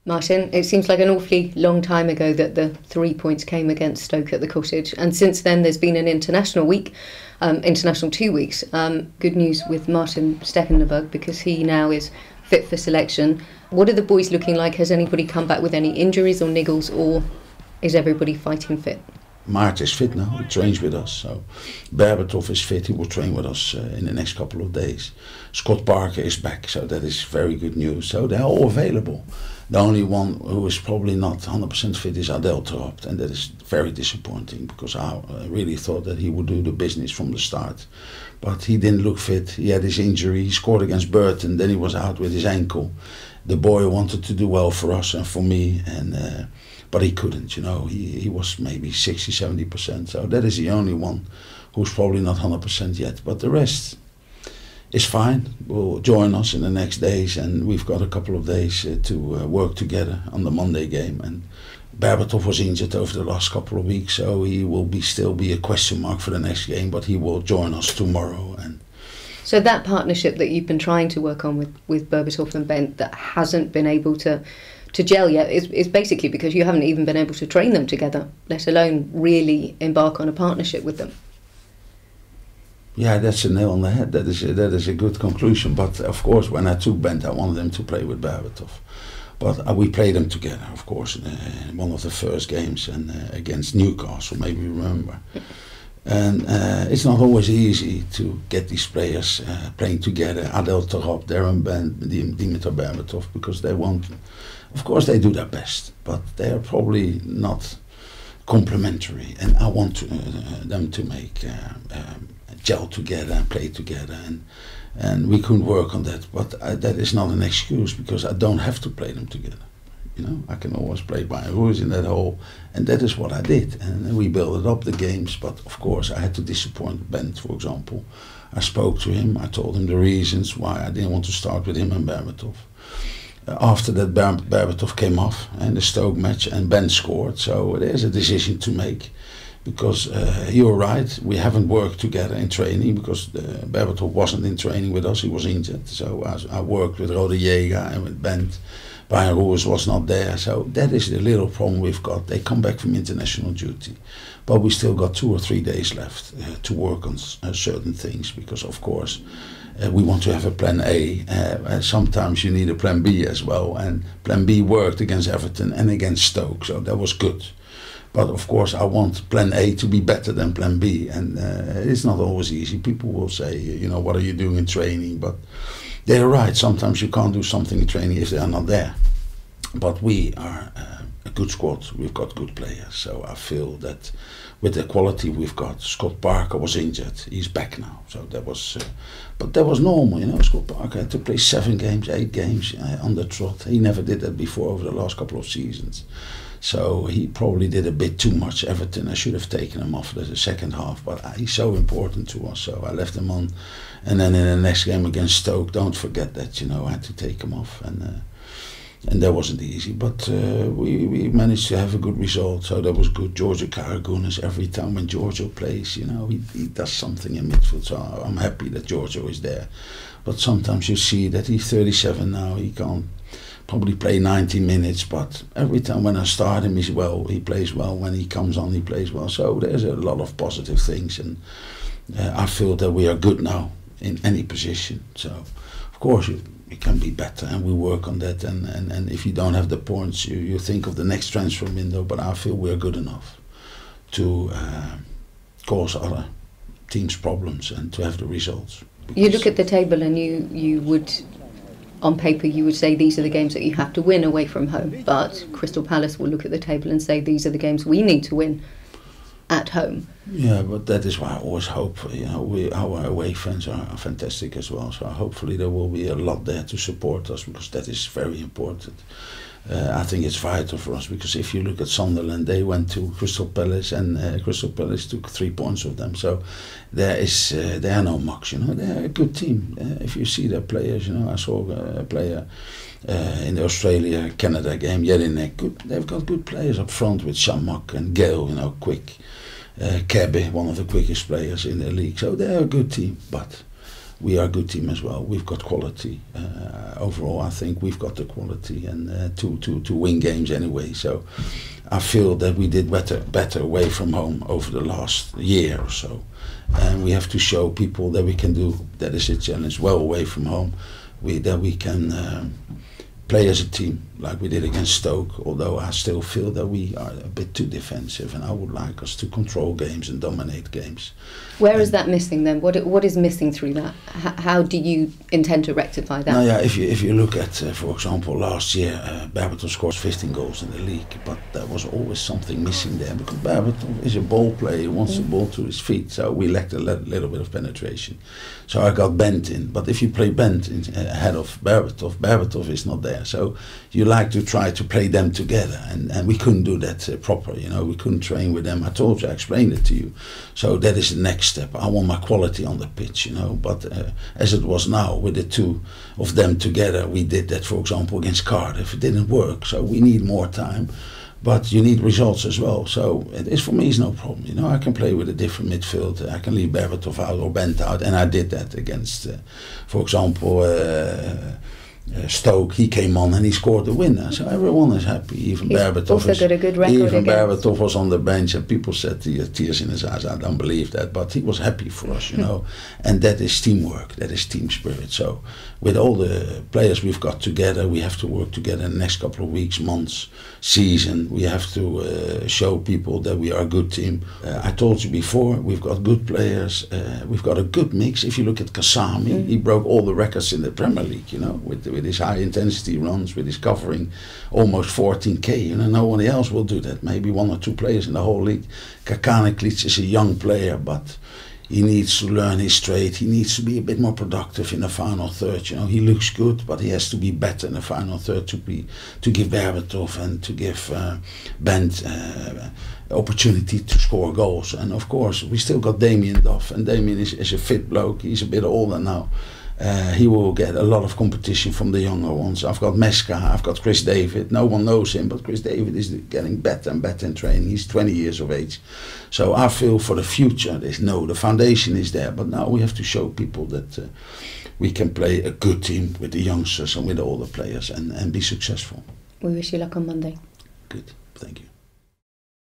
Martin, it seems like an awfully long time ago that the 3 points came against Stoke at the Cottage, and since then there's been an international week, international 2 weeks. Good news with Martin Stekelenburg because he now is fit for selection. What are the boys looking like? Has anybody come back with any injuries or niggles, or is everybody fighting fit? Maart is fit now, he trains with us. So Berbatov is fit, he will train with us in the next couple of days. Scott Parker is back, so that is very good news. So they're all available. The only one who is probably not 100% fit is Adel Taarabt, and that is very disappointing because I really thought that he would do the business from the start. But he didn't look fit, he had his injury, he scored against Burton, then he was out with his ankle. The boy wanted to do well for us and for me, and but he couldn't, you know, he was maybe 60-70%, so that is the only one who's probably not 100% yet, but the rest is fine, will join us in the next days, and we've got a couple of days to work together on the Monday game. And Berbatov was injured over the last couple of weeks, so he will still be a question mark for the next game, but he will join us tomorrow. And so that partnership that you've been trying to work on with Berbatov and Bent that hasn't been able to gel yet is basically because you haven't even been able to train them together, let alone really embark on a partnership with them. Yeah, that's a nail on the head. That is a good conclusion. But of course, when I took Bent, I wanted them to play with Berbatov. But we played them together, of course, in one of the first games and against Newcastle, maybe you remember. And it's not always easy to get these players playing together. Adel Taarabt, Darren Bent, Dimitar Berbatov, because they want. Of course, they do their best, but they are probably not complementary. And I want them to make gel together and play together, and we couldn't work on that. But that is not an excuse because I don't have to play them together. You know, I can always play Bayern Ruiz in that hole, and that is what I did. And we built up the games, but of course I had to disappoint Bent, for example. I spoke to him, I told him the reasons why I didn't want to start with him and Berbatov. After that, Berbatov came off in the Stoke match and Bent scored, so there's a decision to make. Because you're right, we haven't worked together in training because Berbatov wasn't in training with us, he was injured. So I worked with Rode Jäger and with Bent. Bayern Ruiz was not there, so that is the little problem we've got. They come back from international duty, but we still got 2 or 3 days left to work on certain things because, of course, we want to have a plan A. Sometimes you need a plan B as well, and plan B worked against Everton and against Stoke, so that was good. But of course, I want plan A to be better than plan B, and it's not always easy. People will say, you know, what are you doing in training? But they're right. Sometimes you can't do something in training if they are not there. But we are a good squad. We've got good players. So I feel that with the quality we've got, Scott Parker was injured. He's back now. So that was, but that was normal, you know. Scott Parker had to play 7 games, 8 games on the trot. He never did that before over the last couple of seasons. So he probably did a bit too much Everton. I should have taken him off the second half, but he's so important to us, so I left him on. And then in the next game against Stoke, don't forget that, you know, I had to take him off, and that wasn't easy. But we managed to have a good result, so that was good. Giorgio Karagounis, every time when Giorgio plays, you know, he does something in midfield, so I'm happy that Giorgio is there. But sometimes you see that he's 37 now, he can't probably play 90 minutes, but every time when I start him, he plays well. When he comes on, he plays well. So there's a lot of positive things, and I feel that we are good now in any position. So, of course, we can be better, and we work on that. And if you don't have the points, you think of the next transfer window. But I feel we are good enough to cause other teams problems and to have the results. You look at the table, and you would. On paper, you would say these are the games that you have to win away from home, but Crystal Palace will look at the table and say these are the games we need to win at home. Yeah, but that is why I always hope, you know, our away fans are fantastic as well, so hopefully there will be a lot there to support us, because that is very important. I think it's vital for us, because if you look at Sunderland, they went to Crystal Palace, and Crystal Palace took 3 points of them. So there are no mucks, you know. They're a good team. If you see their players, you know, I saw a player in the Australia-Canada game, Jelinek. They've got good players up front with Shamak and Gale, you know, quick. Cabby, one of the quickest players in the league. So they're a good team, but we are a good team as well. We've got quality. Overall, I think we've got the quality and to win games anyway. So I feel that we did better away from home over the last year or so. And we have to show people that we can do, that is a challenge, well away from home. That we can play as a team like we did against Stoke, although I still feel that we are a bit too defensive, and I would like us to control games and dominate games. Where is that missing then? What is missing through that? How do you intend to rectify that? No, yeah, if you look at, for example, last year, Berbatov scored 15 goals in the league, but there was always something missing there, because Berbatov is a ball player, he wants the ball to his feet, so we lacked a little bit of penetration. So I got Bent in, but if you play Bent ahead of Berbatov, Berbatov is not there, so you like to try to play them together, and we couldn't do that proper, you know, we couldn't train with them. I told you, I explained it to you. So that is the next step. I want my quality on the pitch, you know, but as it was now, with the two of them together, we did that, for example, against Cardiff. It didn't work, so we need more time. But you need results as well. So it is, for me, it's no problem. You know, I can play with a different midfield. I can leave Berbatov out or Bent out, and I did that against, for example, Stoke. He came on and he scored the winner. So everyone is happy. Even Berbatov also got a good record. Even Berbatov was on the bench, and people said he had tears in his eyes. I don't believe that, but he was happy for us, you know. And that is teamwork. That is team spirit. So with all the players we've got together, we have to work together in the next couple of weeks, months, season. We have to show people that we are a good team. I told you before, we've got good players. We've got a good mix. If you look at Kasami, he broke all the records in the Premier League, you know, with his high intensity runs, with his covering almost 14k. You know, nobody else will do that. Maybe one or two players in the whole league. Kakaneklic is a young player, but he needs to learn his trade. He needs to be a bit more productive in the final third. You know, he looks good, but he has to be better in the final third to give Berbatov and to give Bent opportunity to score goals. And of course, we still got Damien Duff, and Damien is a fit bloke. He's a bit older now. He will get a lot of competition from the younger ones. I've got Meska, I've got Chris David. No one knows him, but Chris David is getting better and better in training. He's 20 years of age. So I feel for the future, the foundation is there, but now we have to show people that we can play a good team with the youngsters and with all the players and be successful. We wish you luck on Monday. Good, thank you.